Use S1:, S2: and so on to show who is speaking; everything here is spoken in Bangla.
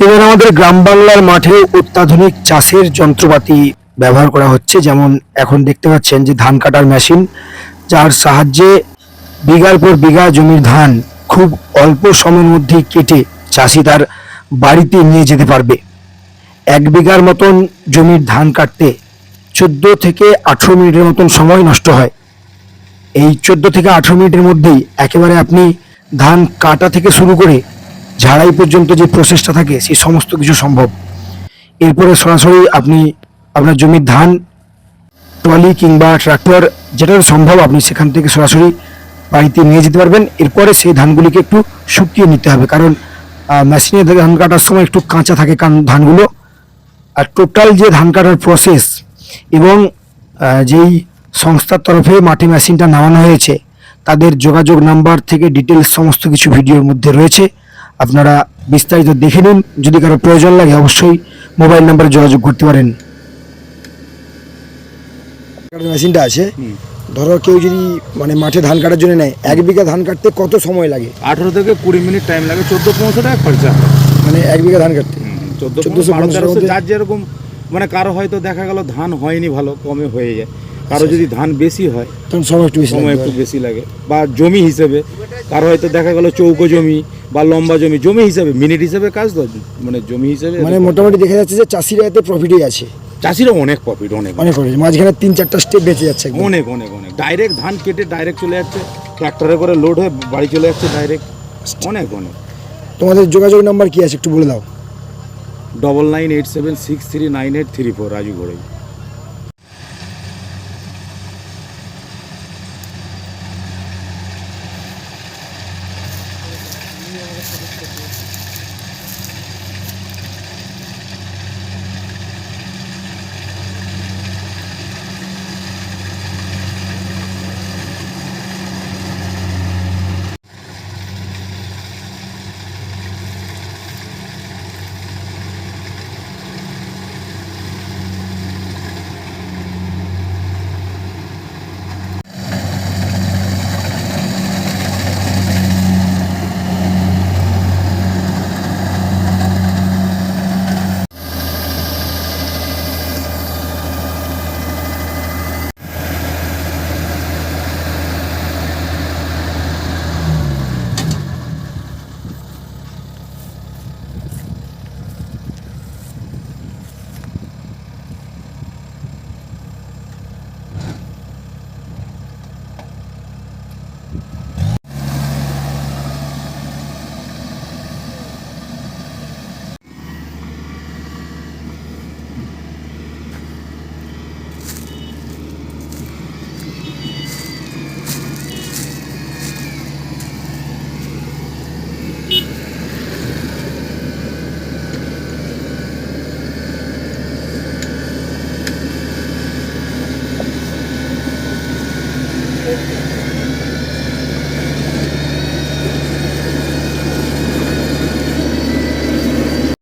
S1: এবার আমাদের গ্রাম বাংলার মাঠে অত্যাধুনিক চাষের যন্ত্রপাতি ব্যবহার করা হচ্ছে, যেমন এখন দেখতে পাচ্ছেন যে ধান কাটার মেশিন, যার সাহায্যে বিঘার পর বিঘা জমির ধান খুব অল্প সময়ের মধ্যে কেটে চাষি তার বাড়িতে নিয়ে যেতে পারবে। 1 বিঘার মতন জমির ধান কাটতে 14 থেকে 18 মিনিটের মতন সময় নষ্ট হয়। এই 14 থেকে 18 মিনিটের মধ্যেই একেবারে আপনি ধান কাটা থেকে শুরু করে ঝাড়াই পর্যন্ত যে প্রসেসটা থাকে সেই সমস্ত কিছু সম্ভব। এরপরে সরাসরি আপনি আপনার জমির ধান ট্রলি কিংবা ট্রাক্টর, যেটা সম্ভব আপনি সেখান থেকে সরাসরি বাড়িতে নিয়ে যেতে পারবেন। এরপরে সেই ধানগুলিকে একটু শুকিয়ে নিতে হবে, কারণ মেশিনে ধান কাটার সময় একটু কাঁচা থাকে ধানগুলো। আর টোটাল যে ধান কাটার প্রসেস এবং যেই সংস্থার তরফে মাঠে মেশিনটা নামানো হয়েছে তাদের যোগাযোগ নাম্বার থেকে ডিটেলস সমস্ত কিছু ভিডিওর মধ্যে রয়েছে, আপনারা বিস্তারিত দেখে নিন। যদি কারো প্রয়োজন লাগে অবশ্যই মোবাইল নাম্বারে যোগাযোগ করতে পারেন। মেশিনটা আছে, ধরো কেউ যদি মানে মাঠে ধান কাটার জন্য নেয়, 1 বিঘা ধান কাটতে কত সময় লাগে?
S2: 18 থেকে 20 মিনিট টাইম লাগে। 1400-1500 টাকা খরচা হয়
S1: মানে 1 বিঘা ধান কাটতে
S2: 1400-1500, যার যেরকম, মানে কারো হয়তো দেখা গেল ধান হয়নি ভালো, কমে হয়ে যায়। কারো যদি ধান বেশি হয়
S1: তখন সময়
S2: একটু বেশি লাগে, বা জমি হিসেবে কারো হয়তো দেখা গেল চৌকো জমি বা লম্বা জমি হিসেবে, মিনিট হিসেবে কাজ তো, মানে জমি হিসেবে
S1: মানে মোটামুটি দেখা যাচ্ছে যে চাষিরা এতে প্রফিটই আছে।
S2: চাষিরা অনেক প্রফিট, অনেক
S1: প্রফিট, মাঝখানে 3-4টা স্টেপ বেঁচে যাচ্ছে।
S2: অনেক ডাইরেক্ট ধান কেটে ডাইরেক্ট চলে যাচ্ছে, ট্র্যাক্টরে করে লোড হয়ে বাড়ি চলে যাচ্ছে ডাইরেক্ট। অনেক
S1: তোমাদের যোগাযোগ নাম্বার কি আছে একটু বলে দাও।
S2: 9987639834 রাজু ঘোড়াই।